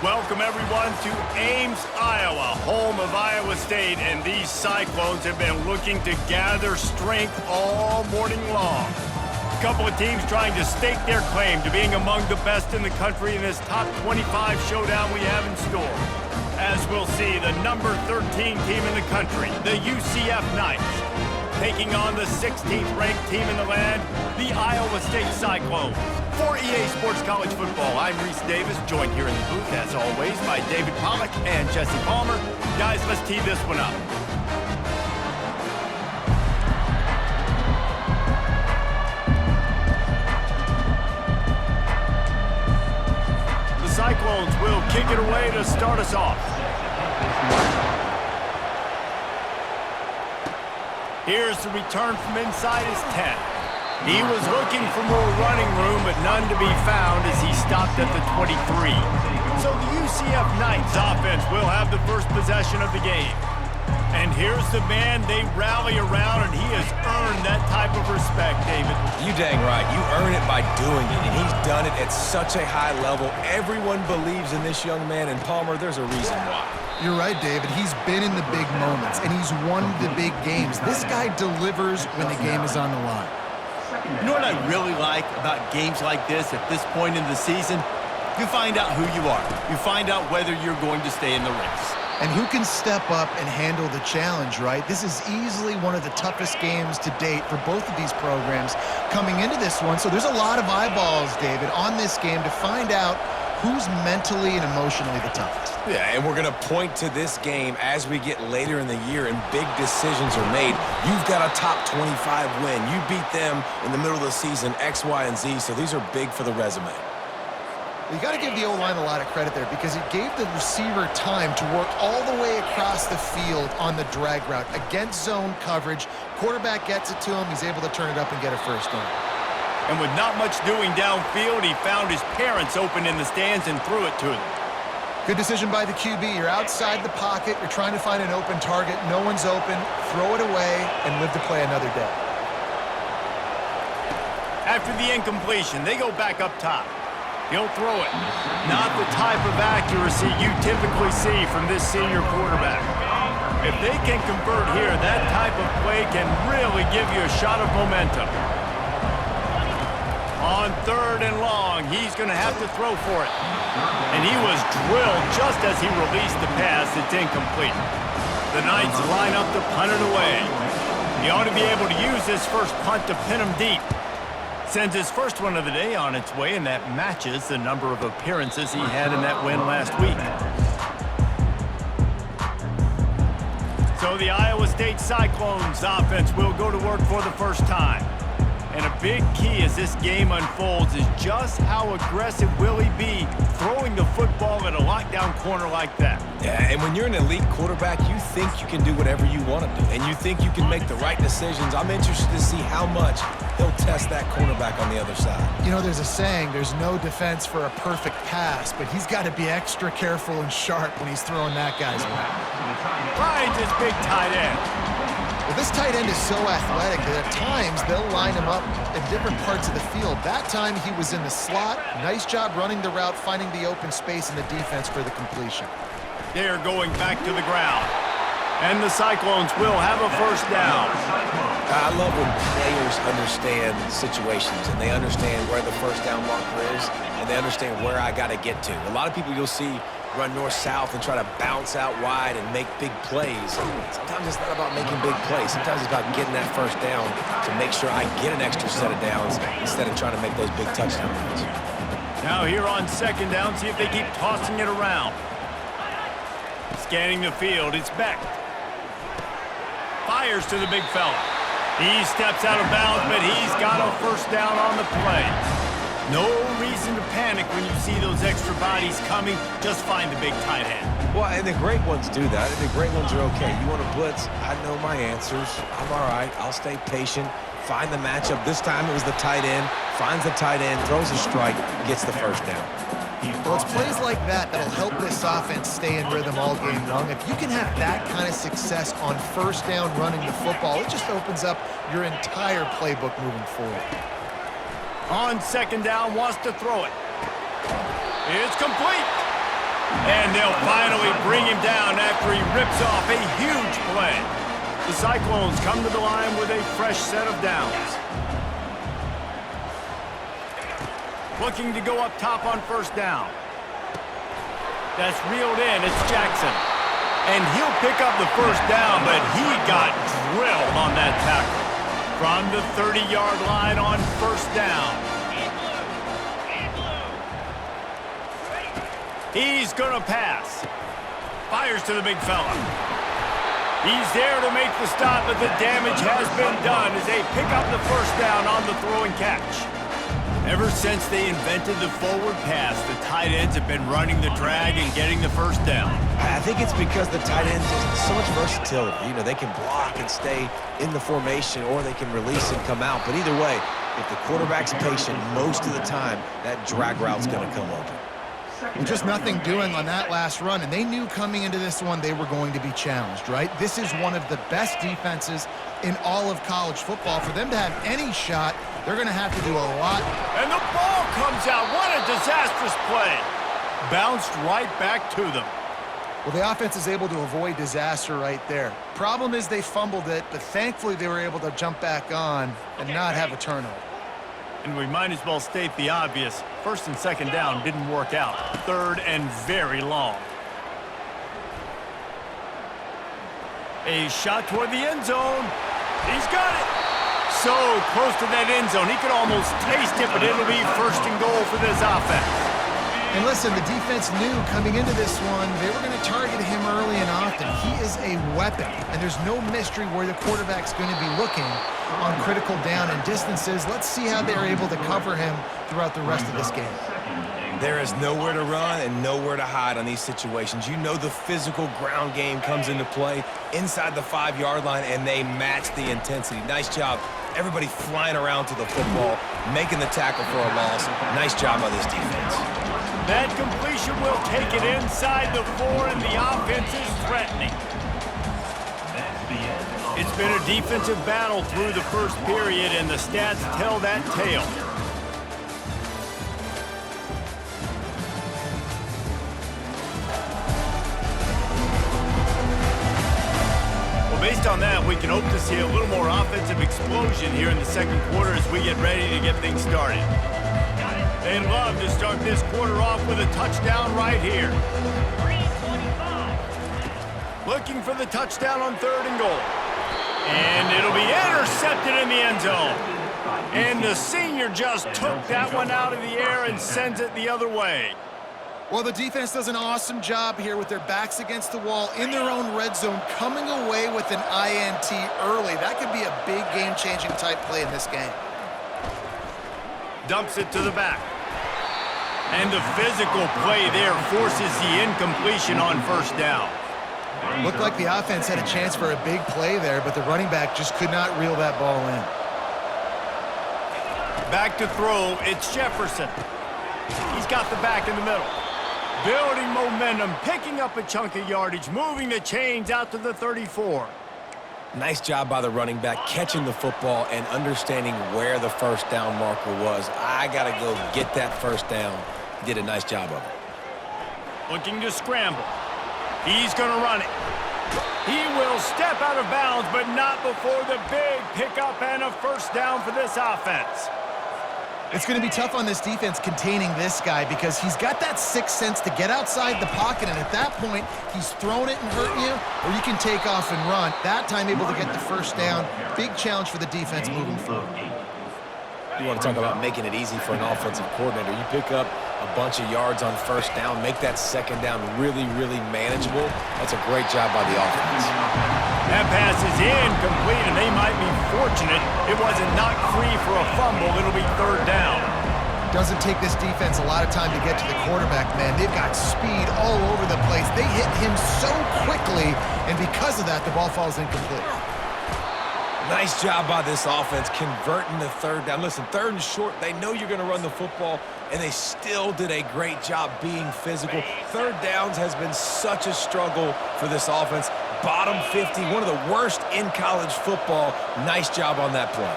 Welcome, everyone, to Ames, Iowa, home of Iowa State, and these Cyclones have been looking to gather strength all morning long. A couple of teams trying to stake their claim to being among the best in the country in this top 25 showdown we have in store. As we'll see, the number 13 team in the country, the Ucf Knights, taking on the 16th ranked team in the land, the Iowa State Cyclones. For EA Sports College Football, I'm Reese Davis, joined here in the booth, as always, by David Pollack and Jesse Palmer. Guys, let's tee this one up. The Cyclones will kick it away to start us off. Here's the return from inside his 10. He was looking for more running room, but none to be found as he stopped at the 23. So the UCF Knights offense will have the first possession of the game. And here's the man they rally around, and he has earned that type of respect, David. You dang right. You earn it by doing it, and he's done it at such a high level. Everyone believes in this young man, and Palmer, there's a reason why. You're right, David. He's been in the big moments, and he's won the big games. This guy delivers when the game is on the line. You know what I really like about games like this at this point in the season? You find out who you are. You find out whether you're going to stay in the race. And who can step up and handle the challenge, right? This is easily one of the toughest games to date for both of these programs coming into this one. So there's a lot of eyeballs, David, on this game to find out who's mentally and emotionally the toughest. Yeah, and we're going to point to this game as we get later in the year and big decisions are made. You've got a top 25 win. You beat them in the middle of the season, X, Y, and Z, so these are big for the resume. You got to give the O-line a lot of credit there because it gave the receiver time to work all the way across the field on the drag route against zone coverage. Quarterback gets it to him. He's able to turn it up and get a first down. And with not much doing downfield, he found his parents open in the stands and threw it to them. Good decision by the QB. You're outside the pocket. You're trying to find an open target. No one's open. Throw it away and live to play another day. After the incompletion, they go back up top. He'll throw it. Not the type of accuracy you typically see from this senior quarterback. If they can convert here, that type of play can really give you a shot of momentum. On 3rd and long, he's going to have to throw for it. And he was drilled just as he released the pass. It's incomplete. The Knights line up to punt it away. He ought to be able to use this first punt to pin him deep. Sends his first one of the day on its way, and that matches the number of appearances he had in that win last week. So the Iowa State Cyclones offense will go to work for the first time. And a big key as this game unfolds is just how aggressive will he be throwing the football at a lockdown corner like that. Yeah, and when you're an elite quarterback, you think you can do whatever you want to do, and you think you can make the right decisions. I'm interested to see how much he'll test that cornerback on the other side. You know, there's a saying, there's no defense for a perfect pass, but he's got to be extra careful and sharp when he's throwing that guy's way. Finds his big tight end. Well, this tight end is so athletic that at times they'll line him up in different parts of the field. That time he was in the slot. Nice job running the route, finding the open space in the defense for the completion. They're going back to the ground. And the Cyclones will have a first down. I love when players understand situations and they understand where the first down marker is and they understand where I got to get to. A lot of people you'll see run north-south and try to bounce out wide and make big plays. Sometimes it's not about making big plays. Sometimes it's about getting that first down to make sure I get an extra set of downs instead of trying to make those big touchdown runs. Now here on 2nd down, see if they keep tossing it around. Scanning the field, it's Beck. Fires to the big fella. He steps out of bounds, but he's got a first down on the play. No reason to panic when you see those extra bodies coming. Just find the big tight end. Well, and the great ones do that, and the great ones are okay. You want to blitz, I know my answers. I'm all right. I'll stay patient, find the matchup. This time it was the tight end. Finds the tight end, throws a strike, gets the first down. Well, it's plays like that that'll help this offense stay in rhythm all game long. If you can have that kind of success on first down running the football, it just opens up your entire playbook moving forward. On 2nd down, wants to throw it. It's complete. And they'll finally bring him down after he rips off a huge play. The Cyclones come to the line with a fresh set of downs. Looking to go up top on first down. That's reeled in. It's Jackson. And he'll pick up the first down, but he got drilled on that tackle. From the 30-yard line on first down. He's going to pass. Fires to the big fella. He's there to make the stop, but the damage has been done as they pick up the first down on the throw and catch. Ever since they invented the forward pass, the tight ends have been running the drag and getting the first down. I think it's because the tight ends have so much versatility. You know, they can block and stay in the formation, or they can release and come out. But either way, if the quarterback's patient, most of the time, that drag route's going to come open. Well, just nothing doing on that last run, and they knew coming into this one they were going to be challenged, right? This is one of the best defenses in all of college football. For them to have any shot, they're going to have to do a lot. And the ball comes out. What a disastrous play. Bounced right back to them. Well, the offense is able to avoid disaster right there. Problem is they fumbled it, but thankfully they were able to jump back on and not have a turnover. And we might as well state the obvious. First and second down didn't work out. Third and very long. A shot toward the end zone. He's got it. So close to that end zone. He could almost taste it, but it'll be first and goal for this offense. And listen, the defense knew coming into this one, they were going to target him early and often. He is a weapon, and there's no mystery where the quarterback's going to be looking on critical down and distances. Let's see how they're able to cover him throughout the rest of this game. There is nowhere to run and nowhere to hide on these situations. You know the physical ground game comes into play inside the 5-yard line, and they match the intensity. Nice job. Everybody flying around to the football, making the tackle for a loss. Nice job by this defense. That completion will take it inside the 4, and the offense is threatening. It's been a defensive battle through the first period, and the stats tell that tale. Well, based on that, we can hope to see a little more offensive explosion here in the second quarter as we get ready to get things started. They'd love to start this quarter off with a touchdown right here. Looking for the touchdown on third and goal. And it'll be intercepted in the end zone. And the senior just took that one out of the air and sends it the other way. Well, the defense does an awesome job here with their backs against the wall in their own red zone, coming away with an INT early. That could be a big game-changing type play in this game. Dumps it to the back. And the physical play there forces the incompletion on first down. Looked like the offense had a chance for a big play there, but the running back just could not reel that ball in. Back to throw, it's Jefferson. He's got the back in the middle. Building momentum, picking up a chunk of yardage, moving the chains out to the 34. Nice job by the running back, catching the football and understanding where the first down marker was. I got to go get that first down. He did a nice job of it. Looking to scramble. He's going to run it. He will step out of bounds, but not before the big pickup and a first down for this offense. It's going to be tough on this defense containing this guy because he's got that sixth sense to get outside the pocket, and at that point, he's throwing it and hurting you, or you can take off and run. That time able to get the first down. Big challenge for the defense moving forward. You want to talk about making it easy for an offensive coordinator. You pick up a bunch of yards on first down, make that second down really, really manageable. That's a great job by the offense. That pass is incomplete, and they might be fortunate it wasn't knocked free for a fumble. It'll be third down. Doesn't take this defense a lot of time to get to the quarterback, man. They've got speed all over the place. They hit him so quickly, and because of that, the ball falls incomplete. Nice job by this offense converting the third down. Listen, third and short, they know you're going to run the football, and they still did a great job being physical. Third downs has been such a struggle for this offense. Bottom 50, one of the worst in college football. Nice job on that play.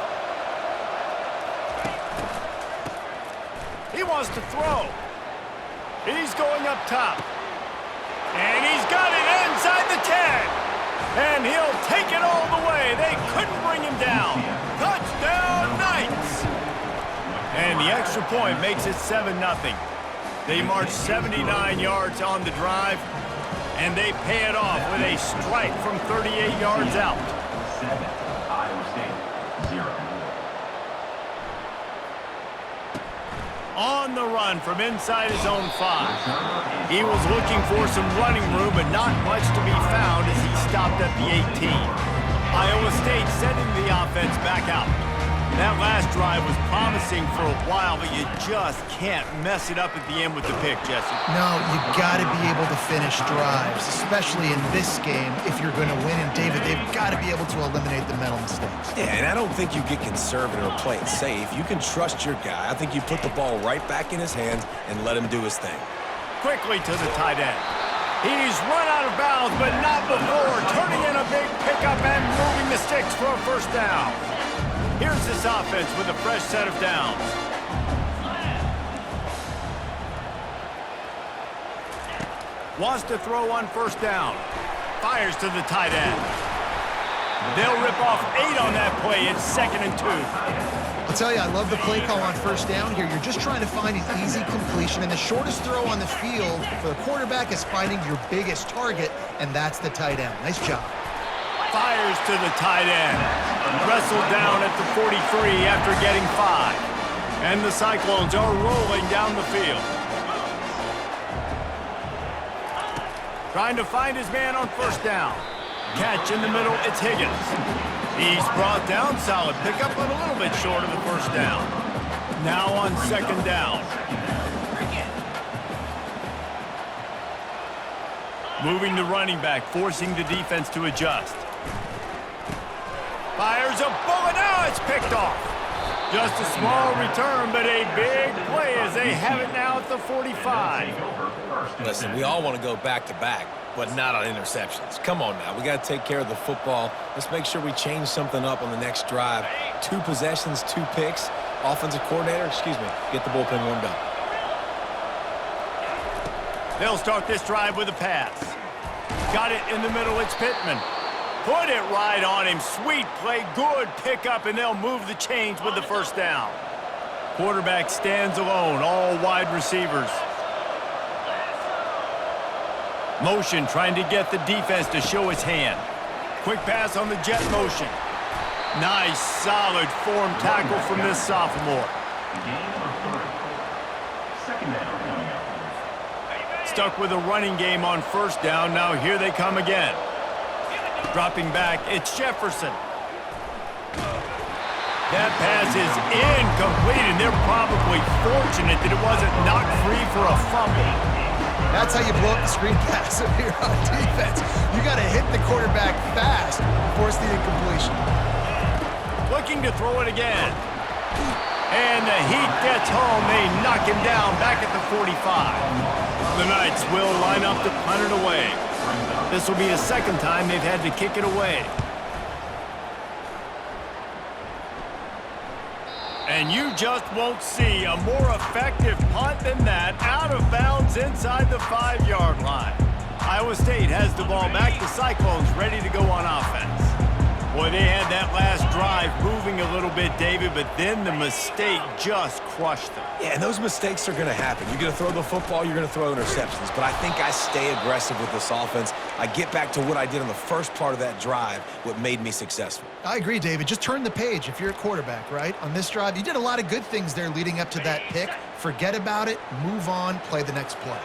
He wants to throw. He's going up top. And he's got it inside the 10. And he'll take it all the way. They couldn't bring him down. Touchdown, Knights! And the extra point makes it 7-0. They march 79 yards on the drive, and they pay it off with a strike from 38 yards out. 7, Iowa State, 0. On the run from inside his own 5. He was looking for some running room, but not much to be found as he stopped at the 18. Iowa State sending the offense back out. That last drive was promising for a while, but you just can't mess it up at the end with the pick, Jesse. No, you got to be able to finish drives, especially in this game if you're going to win. And, David, they've got to be able to eliminate the mental mistakes. Yeah, and I don't think you get conservative or play it safe. You can trust your guy. I think you put the ball right back in his hands and let him do his thing. Quickly to the tight end. He's run out of bounds, but not before turning in a big pickup and moving the sticks for a first down. Here's this offense with a fresh set of downs. Wants to throw on first down. Fires to the tight end. They'll rip off 8 on that play. It's 2nd and 2. I'll tell you, I love the play call on first down here. You're just trying to find an easy completion, and the shortest throw on the field for the quarterback is finding your biggest target, and that's the tight end. Nice job. Fires to the tight end. Wrestled down at the 43 after getting 5. And the Cyclones are rolling down the field. Trying to find his man on first down. Catch in the middle, it's Higgins. He's brought down, solid pickup, but a little bit short of the first down. Now on 2nd down. Moving the running back, forcing the defense to adjust. Fires a bullet. Now it's picked off. Just a small return, but a big play as they have it now at the 45. Listen, we all want to go back-to-back, but not on interceptions. Come on now. We got to take care of the football. Let's make sure we change something up on the next drive. 2 possessions, 2 picks. Offensive coordinator, get the bullpen warmed up. They'll start this drive with a pass. Got it in the middle. It's Pittman. Put it right on him. Sweet play, good pickup, and they'll move the chains with the first down. Quarterback stands alone, all wide receivers. Motion trying to get the defense to show his hand. Quick pass on the jet motion. Nice, solid form tackle from this sophomore. Stuck with a running game on first down. Now here they come again. Dropping back, it's Jefferson. That pass is incomplete, and they're probably fortunate that it wasn't knocked free for a fumble. That's how you blow up the screen pass if you're on defense. You got to hit the quarterback fast and force the incompletion. Looking to throw it again. And the heat gets home. They knock him down back at the 45. The Knights will line up to punt it away. This will be the 2nd time they've had to kick it away. And you just won't see a more effective punt than that, out of bounds inside the 5-yard line. Iowa State has the ball back. The Cyclones ready to go on offense. Boy, they had that last drive moving a little bit, David, but then the mistake just crushed them. Yeah, and those mistakes are going to happen. You're going to throw the football, you're going to throw interceptions. But I think I stay aggressive with this offense. I get back to what I did on the first part of that drive, what made me successful. I agree, David. Just turn the page if you're a quarterback, right? On this drive, you did a lot of good things there leading up to that pick. Forget about it, move on, play the next play.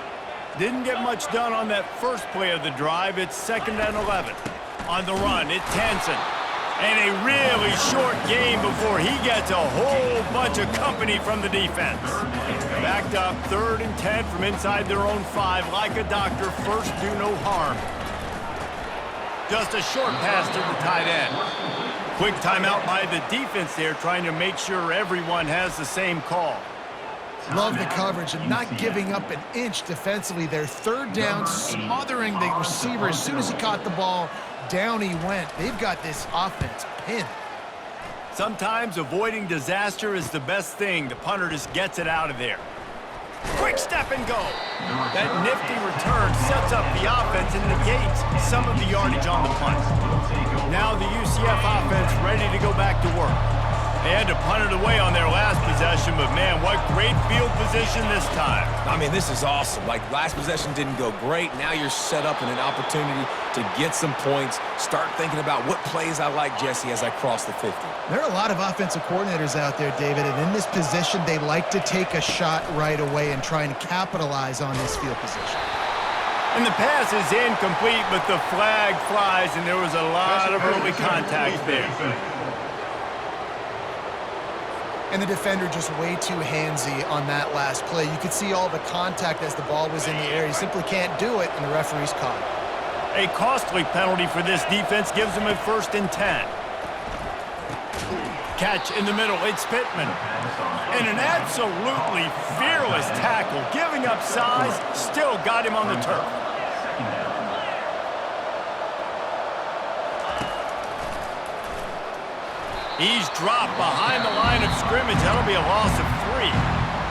Didn't get much done on that first play of the drive. It's 2nd and 11. On the run, it's Hansen. And a really short game before he gets a whole bunch of company from the defense. Backed up, 3rd and 10 from inside their own 5. Like a doctor, first do no harm. Just a short pass to the tight end. Quick timeout by the defense there, trying to make sure everyone has the same call. Love the coverage and not giving up an inch defensively. Their 3rd down, smothering the receiver. As soon as he caught the ball, down he went. They've got this offense pinned. Sometimes avoiding disaster is the best thing. The punter just gets it out of there. Quick step and go. That nifty return sets up the offense and negates some of the yardage on the punt. Now the UCF offense ready to go back to work. They had to punt it away on their last possession, but man, what great field position this time. I mean, this is awesome. Like, last possession didn't go great. Now you're set up in an opportunity to get some points. Start thinking about what plays I like, Jesse, as I cross the 50. There are a lot of offensive coordinators out there, David, and in this position, they like to take a shot right away and try and capitalize on this field position. And the pass is incomplete, but the flag flies, and there was a lot of early contact there. And the defender just way too handsy on that last play. You could see all the contact as the ball was in the air. He simply can't do it, and the referee's caught it. A costly penalty for this defense gives them a 1st and 10. Catch in the middle, it's Pittman. And an absolutely fearless tackle, giving up size, still got him on the turf. He's dropped behind the line of scrimmage. That'll be a loss of 3.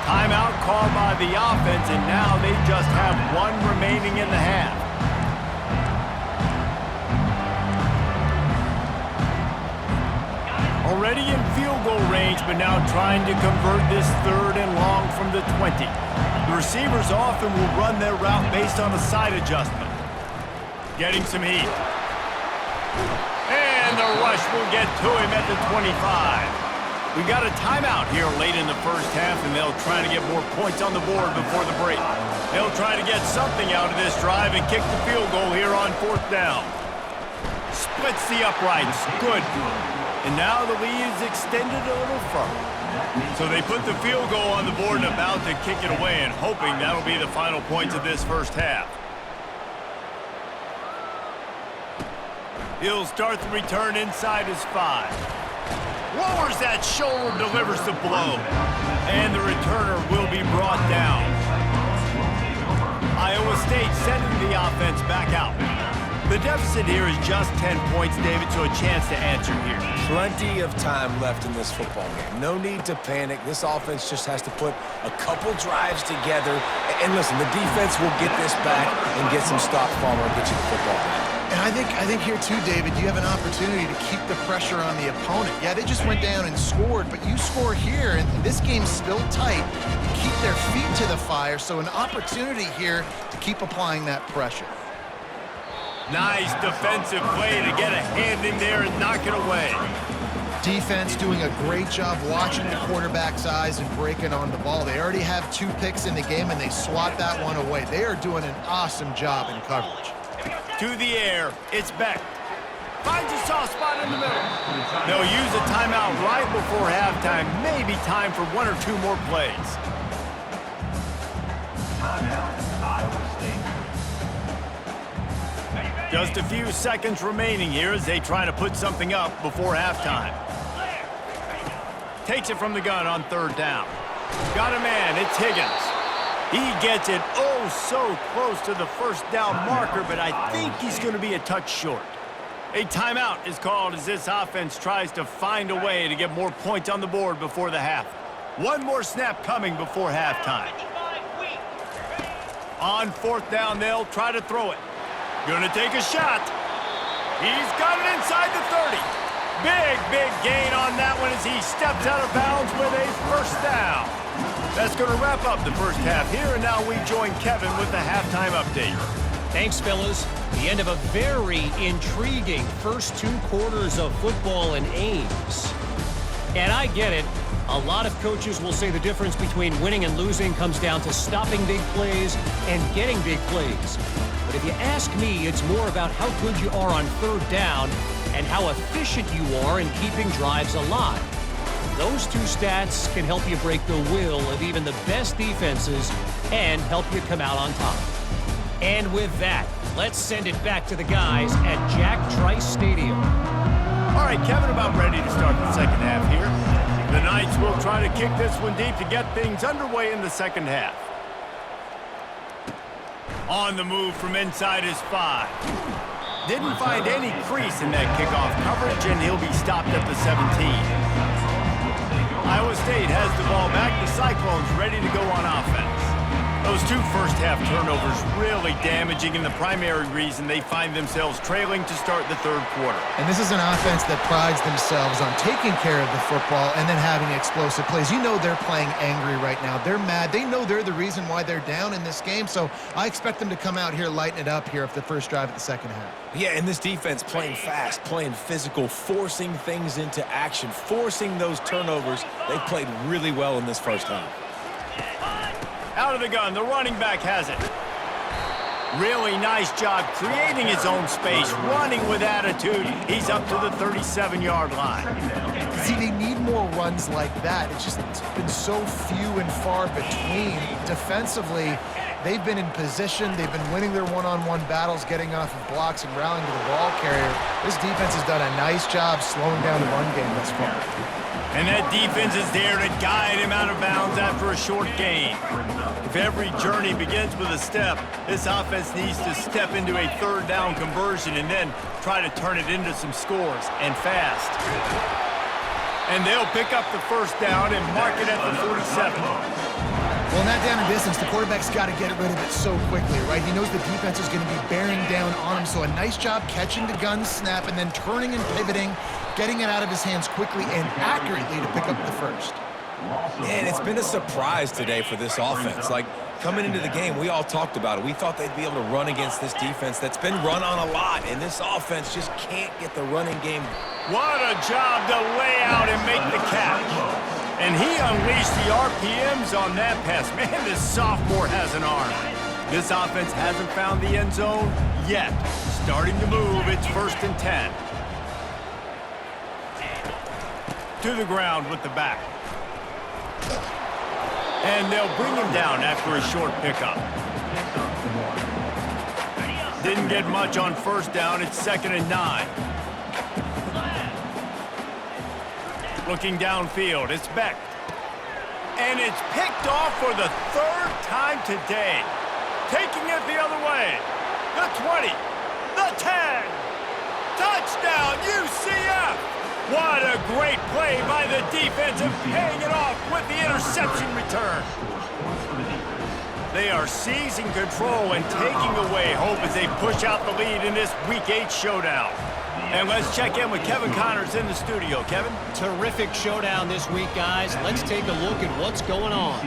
Timeout called by the offense, and now they just have 1 remaining in the half. Already in field goal range, but now trying to convert this 3rd and long from the 20. The receivers often will run their route based on a side adjustment. Getting some heat. And the rush will get to him at the 25. We got a timeout here late in the first half, and they'll try to get more points on the board before the break. They'll try to get something out of this drive and kick the field goal here on 4th down. Splits the uprights. Good. And now the lead is extended a little further. So they put the field goal on the board and about to kick it away, and hoping that'll be the final points of this first half. He'll start the return inside his 5. Lowers that shoulder, delivers the blow. And the returner will be brought down. Iowa State sending the offense back out. The deficit here is just 10 points, David, so a chance to answer here. Plenty of time left in this football game. No need to panic. This offense just has to put a couple drives together. And listen, the defense will get this back and get some stops following and get you the football game. And I think here too, David, you have an opportunity to keep the pressure on the opponent. Yeah, they just went down and scored, but you score here, and this game's still tight. You keep their feet to the fire, so an opportunity here to keep applying that pressure. Nice defensive play to get a hand in there and knock it away. Defense doing a great job watching the quarterback's eyes and breaking on the ball. They already have 2 picks in the game, and they swat that one away. They are doing an awesome job in coverage. To the air, it's Beck. Finds a soft spot in the middle. They'll use a timeout right before halftime. Maybe time for 1 or 2 more plays. Timeout, Iowa State. Just a few seconds remaining here as they try to put something up before halftime. Takes it from the gun on 3rd down. Got a man, it's Higgins. He gets it oh so close to the 1st down marker, but I think he's going to be a touch short. A timeout is called as this offense tries to find a way to get more points on the board before the half. 1 more snap coming before halftime. On 4th down, they'll try to throw it. Gonna take a shot. He's got it inside the 30. Big gain on that one as he steps out of bounds with a 1st down. That's going to wrap up the first half here, and now we join Kevin with the halftime update. Thanks, fellas. The end of a very intriguing first 2 quarters of football in Ames. And I get it. A lot of coaches will say the difference between winning and losing comes down to stopping big plays and getting big plays. But if you ask me, it's more about how good you are on 3rd down and how efficient you are in keeping drives alive. Those 2 stats can help you break the will of even the best defenses and help you come out on top. And with that, let's send it back to the guys at Jack Trice Stadium. All right, Kevin, about ready to start the second half here. The Knights will try to kick this one deep to get things underway in the second half. On the move from inside his 5. Didn't find any crease in that kickoff coverage, and he'll be stopped at the 17. Iowa State has the ball back. The Cyclones ready to go on offense. Those two first-half turnovers really damaging and the primary reason they find themselves trailing to start the third quarter. And this is an offense that prides themselves on taking care of the football and then having explosive plays. You know they're playing angry right now. They're mad. They know they're the reason why they're down in this game, so I expect them to come out here, lighten it up here for the first drive of the second half. Yeah, and this defense playing fast, playing physical, forcing things into action, forcing those turnovers. They've played really well in this first half. Out of the gun, the running back has it. Really nice job creating his own space, running with attitude. He's up to the 37-yard line. See, they need more runs like that. It's been so few and far between. Defensively, they've been in position. They've been winning their one-on-one battles, getting off of blocks and rallying to the ball carrier. This defense has done a nice job slowing down the run game thus far. And that defense is there to guide him out of bounds after a short gain. If every journey begins with a step, this offense needs to step into a third down conversion and then try to turn it into some scores, and fast. And they'll pick up the first down and mark it at the 47. Well, in that down and distance, the quarterback's got to get rid of it so quickly, right? He knows the defense is going to be bearing down on him, so a nice job catching the gun snap and then turning and pivoting, getting it out of his hands quickly and accurately to pick up the first. Man, it's been a surprise today for this offense. Like, coming into the game, we all talked about it. We thought they'd be able to run against this defense that's been run on a lot, and this offense just can't get the running game. What a job to lay out and make the catch. And he unleashed the RPMs on that pass. Man, this sophomore has an arm. This offense hasn't found the end zone yet. Starting to move, it's 1st and 10. To the ground with the back. And they'll bring him down after a short pickup. Didn't get much on first down. It's 2nd and 9. Looking downfield, it's Beck. And it's picked off for the 3rd time today. Taking it the other way. The 20, the 10. Touchdown, UCF! What a great play by the defense and paying it off with the interception return. They are seizing control and taking away hope as they push out the lead in this Week 8 showdown. And let's check in with Kevin Connors in the studio. Kevin? Terrific showdown this week, guys. Let's take a look at what's going on.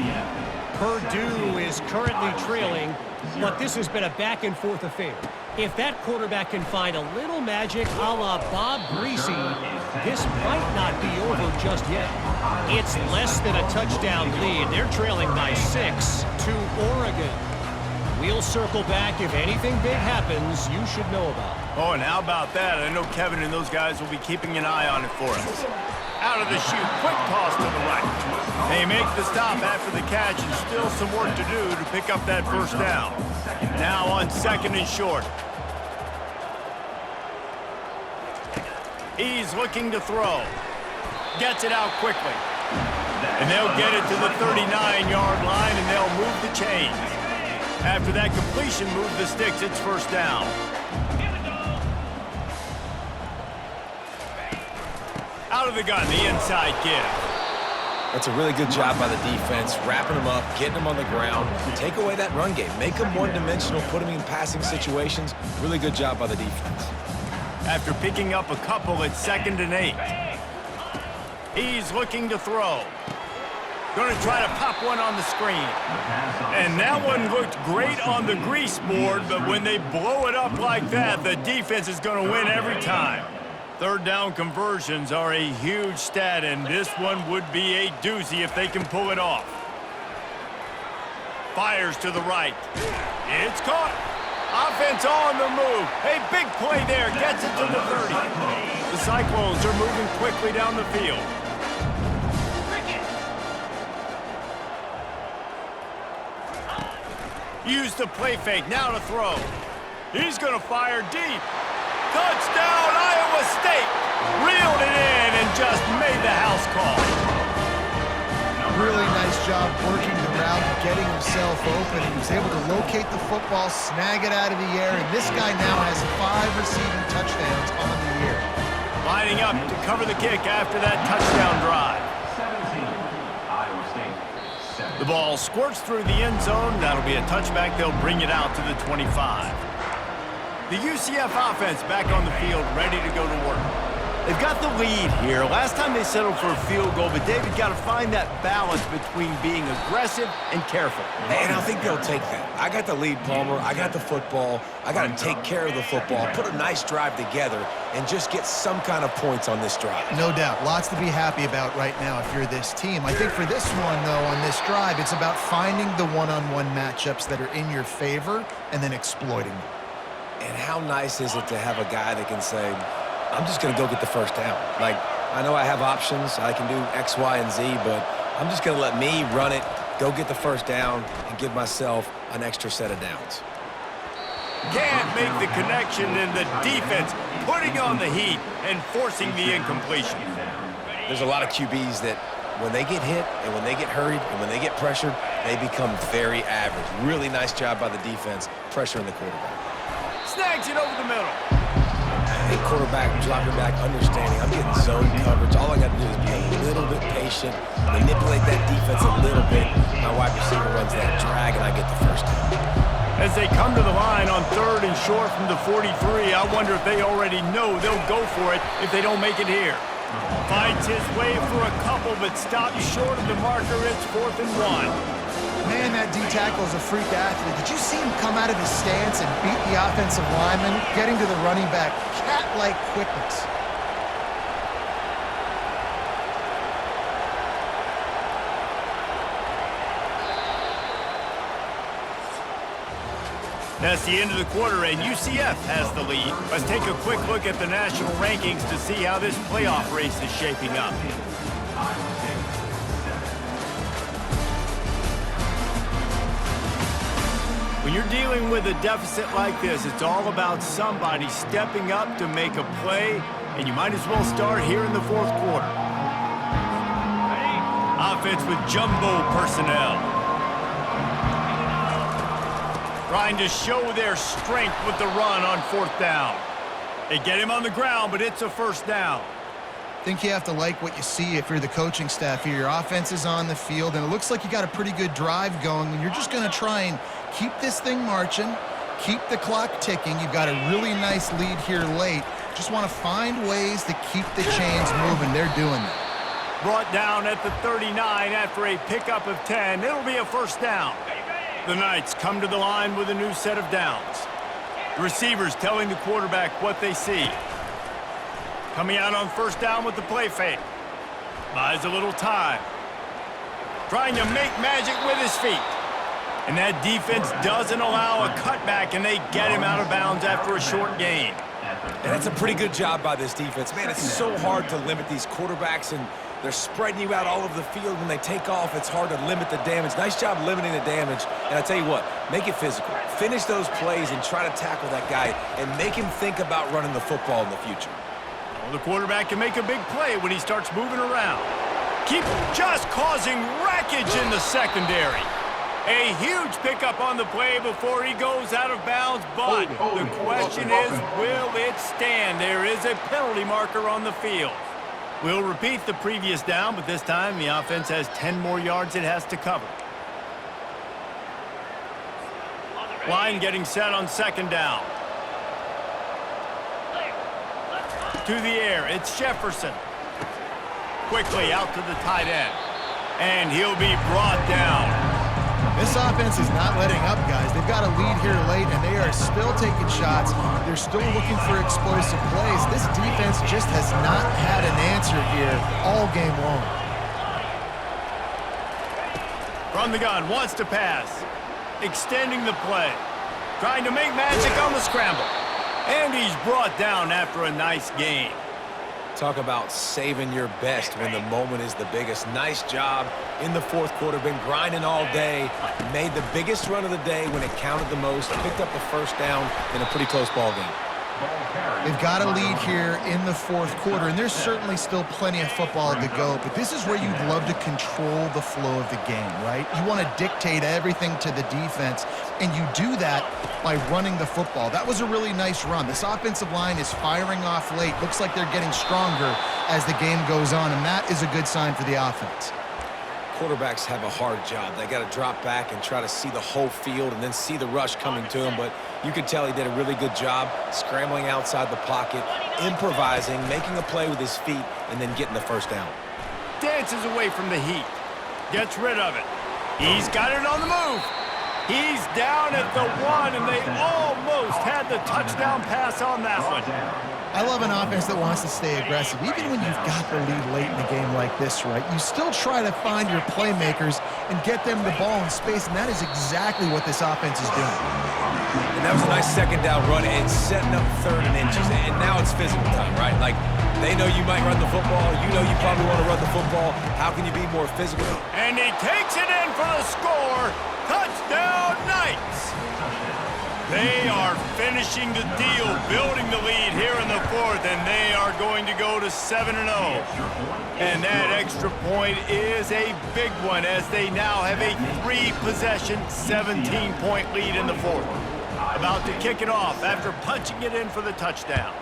Purdue is currently trailing, but this has been a back-and-forth affair. If that quarterback can find a little magic a la Bob Greasy, this might not be over just yet. It's less than a touchdown lead. They're trailing by 6 to Oregon. We'll circle back. If anything big happens, you should know about it. Oh, and how about that? I know Kevin and those guys will be keeping an eye on it for us. Out of the chute, quick toss to the right. They make the stop after the catch and still some work to do to pick up that first down. Now on 2nd and short. He's looking to throw. Gets it out quickly. And they'll get it to the 39-yard line and they'll move the chains. After that completion, move the sticks, it's first down. Out of the gun, the inside give. That's a really good job by the defense, wrapping them up, getting them on the ground. Take away that run game. Make them one-dimensional, put them in passing situations. Really good job by the defense. After picking up a couple, it's 2nd and 8. He's looking to throw. Going to try to pop one on the screen. And that one looked great on the grease board, but when they blow it up like that, the defense is going to win every time. 3rd down conversions are a huge stat, and this one would be a doozy if they can pull it off. Fires to the right. It's caught. Offense on the move. A big play there. Gets it to the 30. The Cyclones are moving quickly down the field. Use the play fake, now to throw. He's going to fire deep. Touchdown, Iowa State! Reeled it in and just made the house call. Really nice job working the route, getting himself open. He was able to locate the football, snag it out of the air, and this guy now has 5 receiving touchdowns on the year. Lining up to cover the kick after that touchdown drive. 17, Iowa State, 7. The ball squirts through the end zone. That'll be a touchback. They'll bring it out to the 25. The UCF offense back on the field, ready to go to work. They've got the lead here. Last time they settled for a field goal, but David got to find that balance between being aggressive and careful. And I think they'll take that. I got the lead, Palmer. I got the football. I got to take care of the football, put a nice drive together, and just get some kind of points on this drive. No doubt. Lots to be happy about right now if you're this team. I think for this one, though, on this drive, it's about finding the one-on-one matchups that are in your favor and then exploiting them. And how nice is it to have a guy that can say, I'm just going to go get the first down. Like, I know I have options. I can do X, Y, and Z, but I'm just going to let me run it, go get the first down, and give myself an extra set of downs. Can't make the connection, and the defense putting on the heat and forcing the incompletion. There's a lot of QBs that when they get hit and when they get hurried and when they get pressured, they become very average. Really nice job by the defense pressuring the quarterback. Snags it over the middle. Hey, quarterback, dropping back, understanding. I'm getting zone coverage. All I got to do is be a little bit patient, manipulate that defense a little bit. My wide receiver runs that drag, and I get the first down. As they come to the line on 3rd and short from the 43, I wonder if they already know they'll go for it if they don't make it here. Fights his way for a couple, but stops short of the marker. It's 4th and 1. Man, that D-tackle is a freak athlete. Did you see him come out of his stance and beat the offensive lineman, getting to the running back? Cat-like quickness. That's the end of the quarter, and UCF has the lead. Let's take a quick look at the national rankings to see how this playoff race is shaping up. When you're dealing with a deficit like this, it's all about somebody stepping up to make a play, and you might as well start here in the 4th quarter. Offense with jumbo personnel. Trying to show their strength with the run on 4th down. They get him on the ground, but it's a first down. I think you have to like what you see if you're the coaching staff here. Your offense is on the field, and it looks like you got a pretty good drive going, and you're just going to try and keep this thing marching, keep the clock ticking. You've got a really nice lead here late. Just want to find ways to keep the chains moving. They're doing that. Brought down at the 39 after a pickup of 10. It'll be a first down. The Knights come to the line with a new set of downs. The receivers telling the quarterback what they see. Coming out on first down with the play fake. Buys a little time. Trying to make magic with his feet. And that defense doesn't allow a cutback, and they get him out of bounds after a short gain. And that's a pretty good job by this defense. Man, it's so hard to limit these quarterbacks, and they're spreading you out all over the field. When they take off, it's hard to limit the damage. Nice job limiting the damage. And I tell you what, make it physical. Finish those plays and try to tackle that guy and make him think about running the football in the future. Well, the quarterback can make a big play when he starts moving around. Keep just causing wreckage in the secondary. A huge pickup on the play before he goes out of bounds, but the question is, will it stand? There is a penalty marker on the field. We'll repeat the previous down, but this time the offense has 10 more yards it has to cover. Line getting set on 2nd down. To the air, it's Jefferson. Quickly out to the tight end. And he'll be brought down. This offense is not letting up, guys. They've got a lead here late, and they are still taking shots. They're still looking for explosive plays. This defense just has not had an answer here all game long. From the gun, wants to pass. Extending the play. Trying to make magic on the scramble. And he's brought down after a nice gain. Talk about saving your best when the moment is the biggest. Nice job in the 4th quarter. Been grinding all day. Made the biggest run of the day when it counted the most. Picked up the first down in a pretty close ball game. They've got a lead here in the 4th quarter, and there's certainly still plenty of football to go, but this is where you'd love to control the flow of the game, right? You want to dictate everything to the defense, and you do that by running the football. That was a really nice run. This offensive line is firing off late. Looks like they're getting stronger as the game goes on, and that is a good sign for the offense. quarterbacks have a hard job. They got to drop back and try to see the whole field and then see the rush coming to him. But you could tell he did a really good job scrambling outside the pocket, improvising, making a play with his feet, and then getting the first down. Dances away from the heat. Gets rid of it. He's got it on the move. He's down at the 1, and they almost had the touchdown pass on that one. I love an offense that wants to stay aggressive. Even when you've got the lead late in the game like this, right, you still try to find your playmakers and get them the ball in space, and that is exactly what this offense is doing. And that was a nice second down run and setting up 3rd and inches. And now it's physical time, right? Like, they know you might run the football. You know you probably want to run the football. How can you be more physical? And he takes it in for the score. Touchdown, Knights! They are finishing the deal, building the lead here in the 4th, and they are going to go to 7-0. And that extra point is a big one as they now have a 3-possession, 17-point lead in the 4th. About to kick it off after punching it in for the touchdown.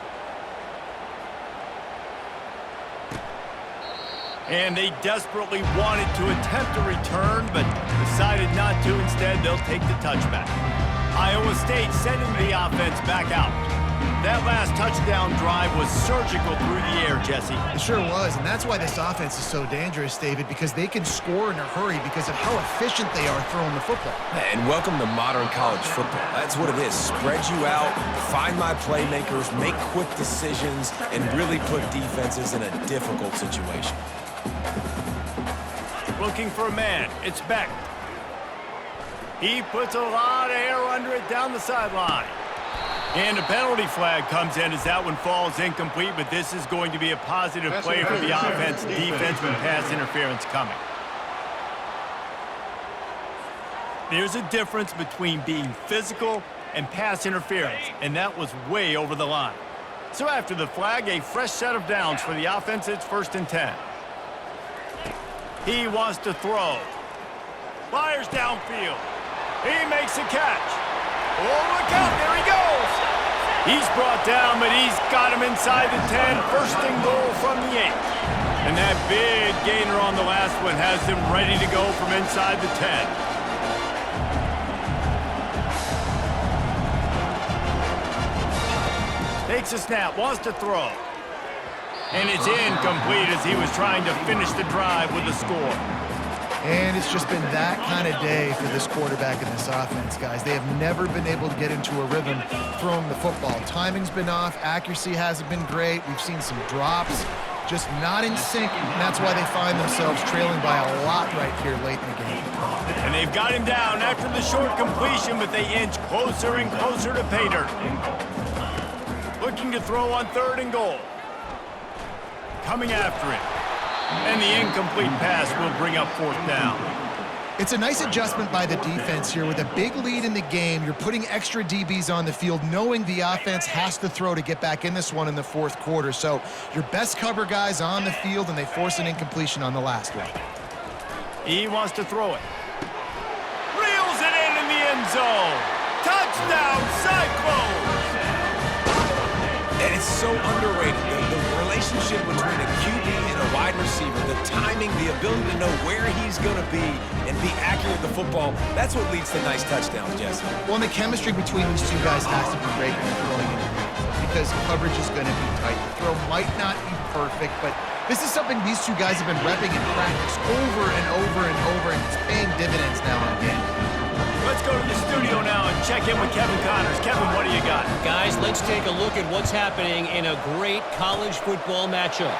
And they desperately wanted to attempt a return, but decided not to. Instead, they'll take the touchback. Iowa State sending the offense back out. That last touchdown drive was surgical through the air, Jesse. It sure was, and that's why this offense is so dangerous, David, because they can score in a hurry because of how efficient they are throwing the football. And welcome to modern college football. That's what it is. Spread you out, find my playmakers, make quick decisions, and really put defenses in a difficult situation. Looking for a man. It's Beck. He puts a lot of air under it down the sideline. And a penalty flag comes in as that one falls incomplete, but this is going to be a positive play for the offense. Defense with pass interference coming. There's a difference between being physical and pass interference, and that was way over the line. So after the flag, a fresh set of downs for the offense. It's 1st and 10. He wants to throw. Fires downfield. He makes a catch. Oh, look out. There he goes. He's brought down, but he's got him inside the 10. 1st and goal from the 8. And that big gainer on the last one has him ready to go from inside the 10. Takes a snap. Wants to throw. And it's incomplete as he was trying to finish the drive with a score. And it's just been that kind of day for this quarterback and this offense, guys. They have never been able to get into a rhythm throwing the football. Timing's been off. Accuracy hasn't been great. We've seen some drops, just not in sync. And that's why they find themselves trailing by a lot right here late in the game. And they've got him down after the short completion, but they inch closer and closer to pay dirt. Looking to throw on 3rd and goal. Coming after him. And the incomplete pass will bring up 4th down. It's a nice adjustment by the defense here. With a big lead in the game, you're putting extra DBs on the field, knowing the offense has to throw to get back in this one in the 4th quarter. So your best cover guys on the field, and they force an incompletion on the last one. He wants to throw it. Reels it in the end zone. Touchdown, Cyclones! And it's so underrated. The relationship between a QB and a wide receiver, the timing, the ability to know where he's going to be and be accurate with the football, that's what leads to nice touchdowns, Jesse. Well, and the chemistry between these two guys has to be great when they're throwing in because coverage is going to be tight. The throw might not be perfect, but this is something these two guys have been repping in practice over and over and over, and it's paying dividends now and again. Let's go to the studio now and check in with Kevin Connors. Kevin, what do you got? Guys, let's take a look at what's happening in a great college football matchup.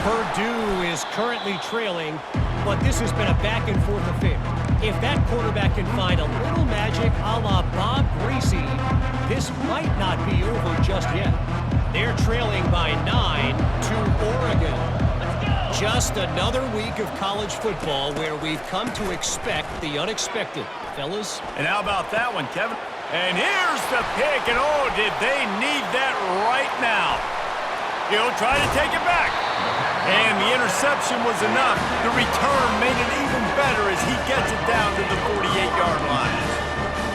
Purdue is currently trailing, but this has been a back-and-forth affair. If that quarterback can find a little magic a la Bob Greasy, this might not be over just yet. They're trailing by 9 to Oregon. Just another week of college football where we've come to expect the unexpected. Fellas? And how about that one, Kevin? And here's the pick, and oh, did they need that right now. He'll try to take it back. And the interception was enough. The return made it even better as he gets it down to the 48-yard line.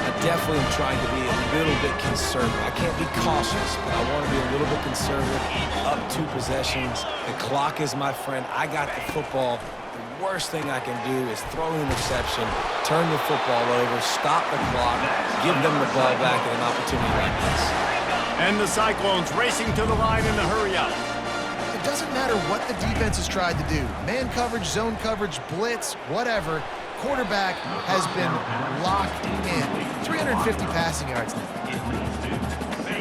I definitely am trying to be a little bit conservative. I can't be cautious, but I want to be a little bit conservative. Up 2 possessions. The clock is my friend. I got the football. The worst thing I can do is throw an interception, turn the football over, stop the clock, give them the ball back at an opportunity like this. And the Cyclones racing to the line in the hurry-up. It doesn't matter what the defense has tried to do. Man coverage, zone coverage, blitz, whatever. Quarterback has been locked in. 350 passing yards now.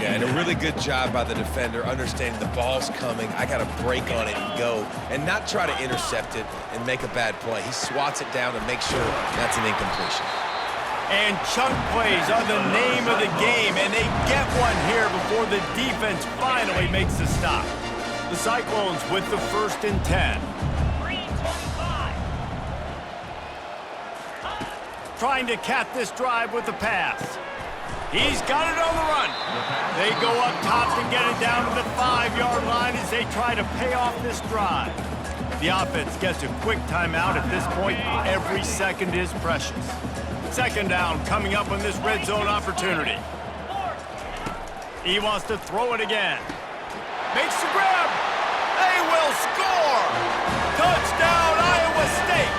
Yeah, and a really good job by the defender understanding the ball's coming. I got to break on it and go, and not try to intercept it and make a bad play. He swats it down and makes sure that's an incompletion. And chunk plays are the name of the game, and they get one here before the defense finally makes the stop. The Cyclones with the 1st and 10. Trying to cap this drive with the pass. He's got it on the run. They go up top to get it down to the 5-yard line as they try to pay off this drive. The offense gets a quick timeout at this point. Every second is precious. 2nd down coming up on this red zone opportunity. He wants to throw it again. Makes the grab. They will score. Touchdown, Iowa State.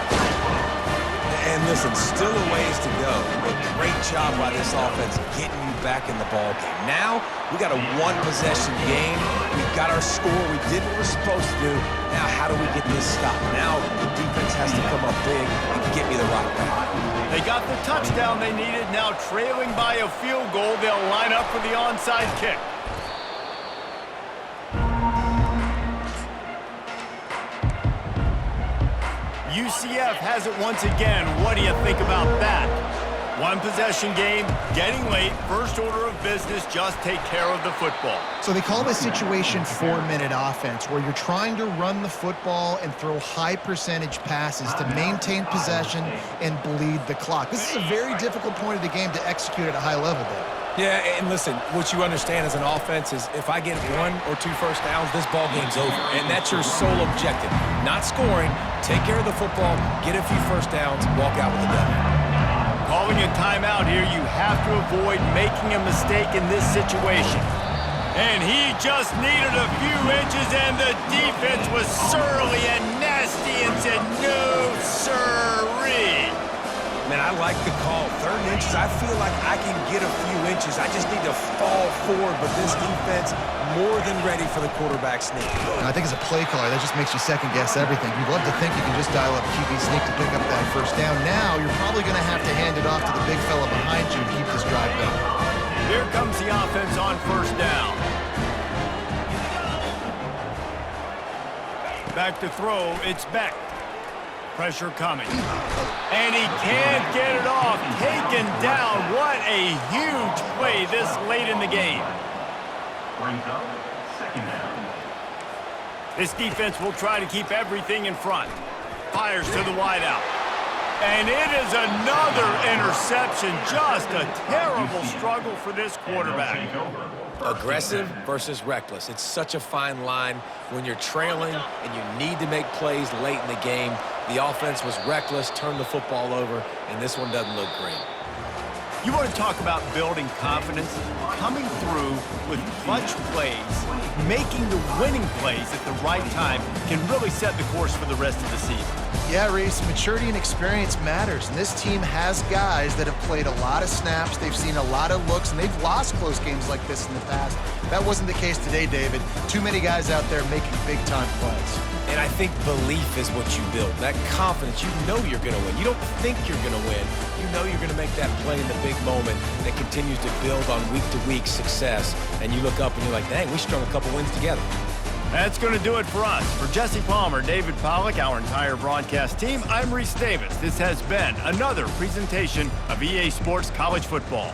And listen, still a ways to go, but great job by this offense getting you back in the ball game. Now, we got a 1-possession game. We've got our score. We did what we're supposed to do. Now, how do we get this stopped? Now, the defense has to come up big and get me the rock back. They got the touchdown they needed. Now, trailing by a field goal, they'll line up for the onside kick. UCF has it once again. What do you think about that? 1-possession game, getting late, first order of business, just take care of the football. So they call this situation 4-minute offense, where you're trying to run the football and throw high-percentage passes to maintain possession and bleed the clock. This is a very difficult point of the game to execute at a high level, Dave. Yeah, and listen, what you understand as an offense is if I get 1 or 2 first downs, this ball game's over. And that's your sole objective. Not scoring, take care of the football, get a few first downs, walk out with a W. Calling a timeout here, you have to avoid making a mistake in this situation. And he just needed a few inches, and the defense was surly and nasty and said, no, sirree. Man, I like the call. 3rd and inches, I feel like I can get a few inches. I just need to fall forward, but this defense more than ready for the quarterback sneak. And I think as a play caller, that just makes you second-guess everything. You'd love to think you can just dial up QB sneak to pick up that first down. Now, you're probably going to have to hand it off to the big fella behind you to keep this drive going. Here comes the offense on 1st down. Back to throw, it's Beck. Pressure coming. And he can't get it off. Taken down. What a huge play this late in the game. Brings up 2nd down. This defense will try to keep everything in front. Fires to the wideout. And it is another interception. Just a terrible struggle for this quarterback. Aggressive versus reckless. It's such a fine line when you're trailing and you need to make plays late in the game. The offense was reckless, turned the football over, and this one doesn't look great. You want to talk about building confidence? Coming through with clutch plays, making the winning plays at the right time can really set the course for the rest of the season. Yeah, Reese, maturity and experience matters, and this team has guys that have played a lot of snaps, they've seen a lot of looks, and they've lost close games like this in the past. That wasn't the case today, David. Too many guys out there making big-time plays. And I think belief is what you build. That confidence, you know you're going to win. You don't think you're going to win. You know you're going to make that play in the big moment that continues to build on week-to-week success. And you look up and you're like, dang, we strung a couple wins together. That's going to do it for us. For Jesse Palmer, David Pollack, our entire broadcast team, I'm Reese Davis. This has been another presentation of EA Sports College Football.